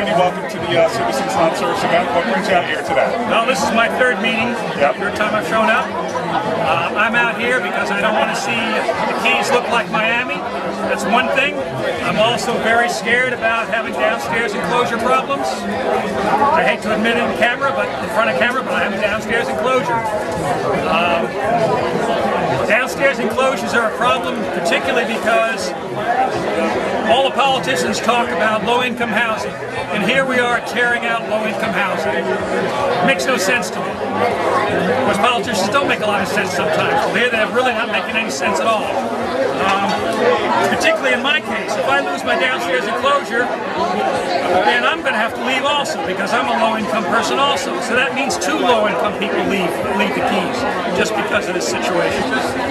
Randy, welcome to the Citizens Not Serfs event. What brings you out here today? Well, this is my third meeting, third time I've shown up. I'm out here because I don't want to see the Keys look like Miami. That's one thing. I'm also very scared about having downstairs enclosure problems. I hate to admit it in camera, but in front of camera, but I have a downstairs enclosure. Downstairs enclosures are a problem, particularly because all the politicians talk about low-income housing, and here we are tearing out low-income housing. It makes no sense to me. Because politicians don't make a lot of sense sometimes. Well, here they're really not making any sense at all. Particularly in my case, if I lose my downstairs enclosure, then I'm going to have to leave also, because I'm a low-income person also. So that means two low-income people leave the Keys just because of this situation.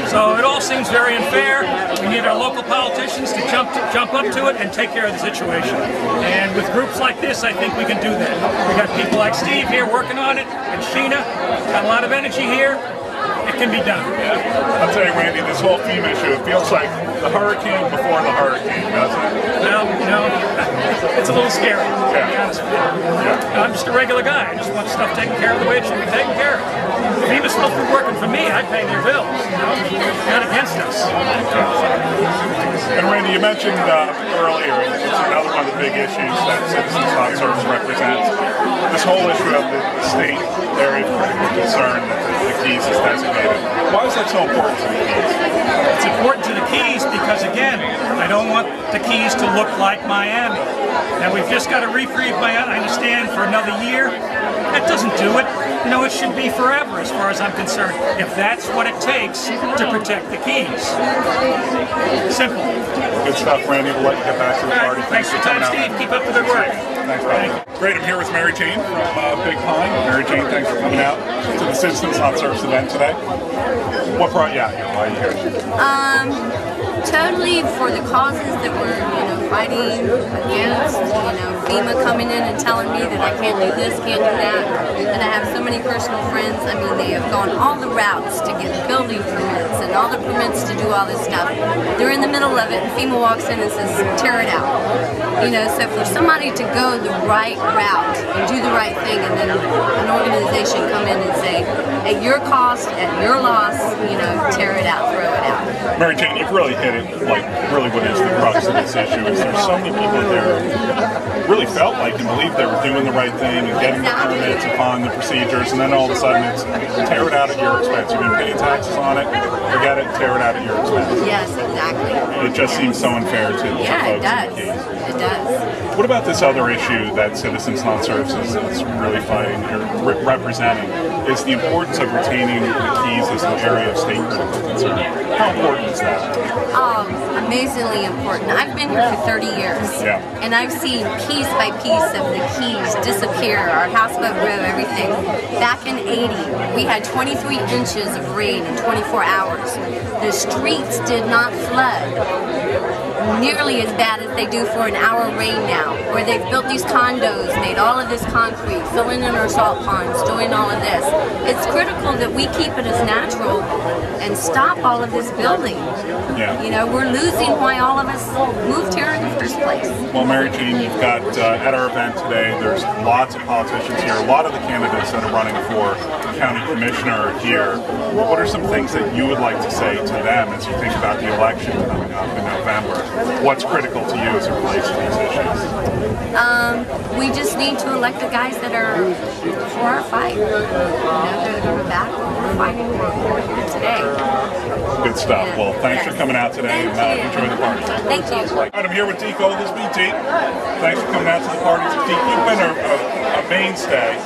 So it all seems very unfair. We need our local politicians to jump up to it and take care of the situation. And with groups like this, I think we can do that. We got people like Steve here working on it, and Sheena, got a lot of energy here. It can be done. I'll tell you, Randy, this whole theme issue, it feels like the hurricane before the hurricane, doesn't it? Well, you know, it's a little scary, to be honest with you. I'm just a regular guy. I just want stuff taken care of the way it should be taken care of. If FEMA's supposed to be working for me, I pay their bills, you know? Not against us. And Randy, you mentioned earlier, it's another one of the big issues that Citizens Not Serfs represents. This whole issue of the state area of critical concern that the Keys is designated. Why is that so important to the Keys? It's important to the Keys because, again, I don't want the Keys to look like Miami. Now, we've just got to reprieve Miami, I understand, for another year. That doesn't do it. You know, it should be forever as far as I'm concerned, if that's what it takes to protect the Keys. Simple. Good stuff, Randy. We'll let you get back to the party. Thanks for your time, Steve. Keep up the good work. Thanks, buddy. Great, I'm here with Mary Jane from Big Pine. Mary Jane, thanks for coming out to the Citizens Not Serfs event today. What brought you out here? Why are you here? Totally for the causes that we're, fighting against, FEMA coming in and telling me that I can't do this, can't do that, and I have so many personal friends. I mean, they have gone all the routes to get building permits and all the permits to do all this stuff. They're in the middle of it, and FEMA walks in and says, tear it out. So for somebody to go the right route and do the right thing, and then an organization come in and say, at your cost, at your loss, tear it out, throw it out. Mary Jane, you've really hit it, like really what is the crux of this issue. Is there's so many people there who really felt like and believed they were doing the right thing and getting the permits and following the procedures, and then all of a sudden it's tear it out at your expense. You've been paying taxes on it, forget it, tear it out at your expense. Yes, exactly. It just seems so unfair to folks it does. in the Keys. It does. What about this other issue that Citizens Not Serfs is really fighting or representing, is the importance of retaining the Keys as an area of state critical concern. How important is that? Amazingly important. I've been here for 30 years, and I've seen piece by piece of the Keys disappear, our houseboat row, everything. Back in '80, we had 23 inches of rain in 24 hours. The streets did not flood nearly as bad as they do for an hour rain now, where they've built these condos, made all of this concrete, filling in our salt ponds, doing all of this. It's critical that we keep it as natural and stop all of this building. We're losing why all of us moved here in the first place. Well, Mary Jane, you've got at our event today, there's lots of politicians here, a lot of the candidates that are running for county commissioner here. What are some things that you would like to say to them as you think about the election coming up in November? What's critical to you as it relates to these issues? We just need to elect the guys that are for our fight. They're going to back what we're fighting for here today. Good stuff. Well, thanks for coming out today and enjoy the party. Thank you. All right, I'm here with Deke Oglesby. Deke, thanks for coming out to the party. Deke, you've been a mainstay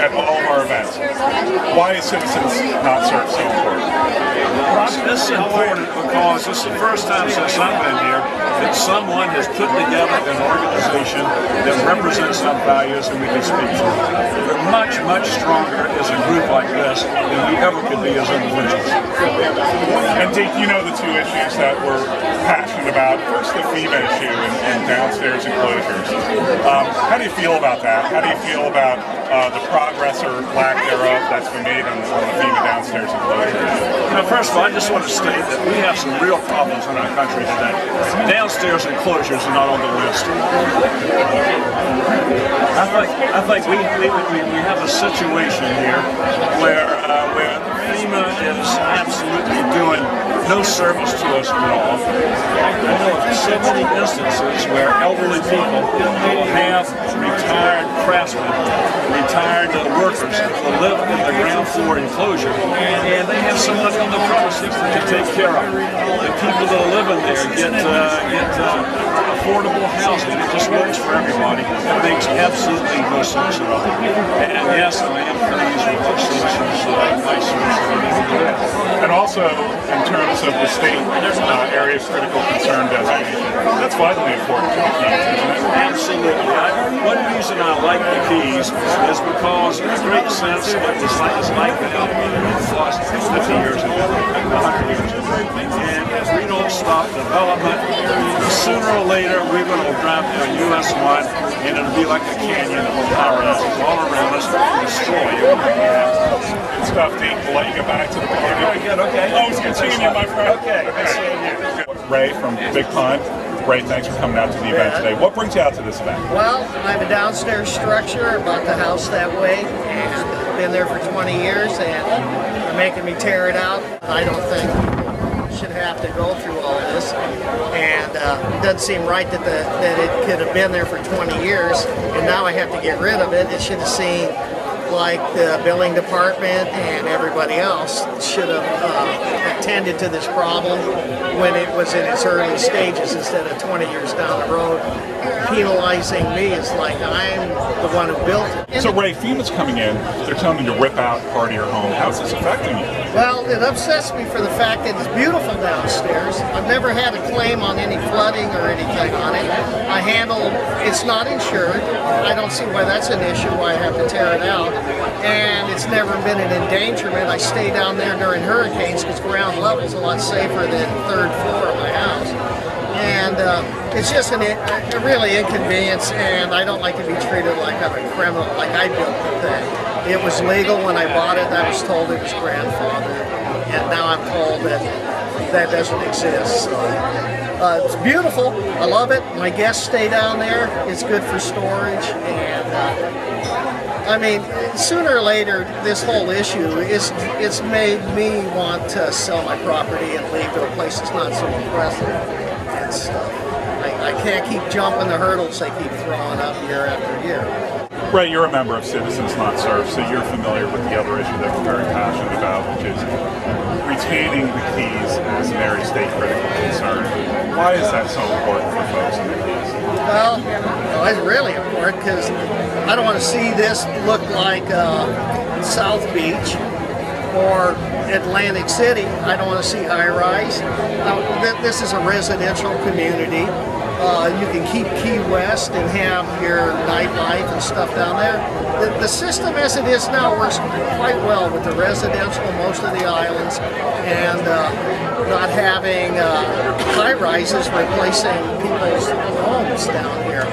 at all of our events. Why is Citizens Not Serfs so important? This is important because this is the first time since I've been here that someone has put together an organization that represents our values and we can speak for it. We're much, much stronger as a group like this than we ever could be as individuals. And Deke, you know the two issues that we're passionate about. First, the FEMA issue and downstairs enclosures. How do you feel about that? How do you feel about the progress or lack thereof that's been made on the FEMA downstairs enclosures? Now, first of all, I just want to state that we have some real problems in our country today. Downstairs enclosures are not on the list. think we have a situation here where FEMA is absolutely doing no service to us at all. I know of so many instances where elderly people have retired craftsmen, retired workers who live in the ground floor enclosure, and they have someone on the premises to take care of. The people that are living there get affordable housing. It just works for everybody. It makes absolutely no sense at all. And yes, I am pleased with our solutions, my solution. And also, in terms of the state areas critical concern designation, that's vitally important to the Keys, isn't it? Absolutely. One reason I like the Keys is because in a great sense it was like that lost 50 years ago, 100 years ago. And if we don't stop development, sooner or later we're going to drive down US 1 and it'll be like a canyon of power lines all around us to destroy everything we have. Good stuff, Dean. We'll let you get back to the party. Very good, okay. Always good seeing you, my friend. Okay, good seeing you. Ray from Big Pond. Ray, thanks for coming out to the event today. What brings you out to this event? Well, I have a downstairs structure. I bought the house that way and been there for 20 years, and they're making me tear it out. I don't think people should have to go through all this, and it doesn't seem right that it could have been there for 20 years, and now I have to get rid of it. It should have seemed like the building department and everybody else should have attended to this problem when it was in its early stages instead of 20 years down the road. Penalizing me is like I'm the one who built it. So Ray, FEMA's coming in, they're telling you to rip out part of your home. How's this affecting you? Well, it upsets me for the fact that it's beautiful downstairs. I've never had a claim on any flooding or anything on it. It's not insured. I don't see why that's an issue, why I have to tear it out. And it's never been an endangerment. I stay down there during hurricanes because ground level's a lot safer than third floor of my house. And it's just a really inconvenience, and I don't like to be treated like I'm a criminal, like I built the thing. It was legal when I bought it. I was told it was grandfathered, and now I'm told that that doesn't exist. So, it's beautiful. I love it. My guests stay down there. It's good for storage, and I mean, sooner or later, this whole issue it's made me want to sell my property and leave to a place that's not so impressive and stuff. I can't keep jumping the hurdles they keep throwing up year after year. Ray, you're a member of Citizens Not Serfs, so you're familiar with the other issue that we're very passionate about, which is retaining the Keys as an area state critical concern. Why is that so important for folks in the Keys? Well, it's really important because I don't want to see this look like South Beach or Atlantic City. I don't want to see high-rise. This is a residential community. You can keep Key West and have your nightlife and stuff down there. The system as it is now works quite well with the residential, most of the islands, and not having high-rises replacing people's homes down here.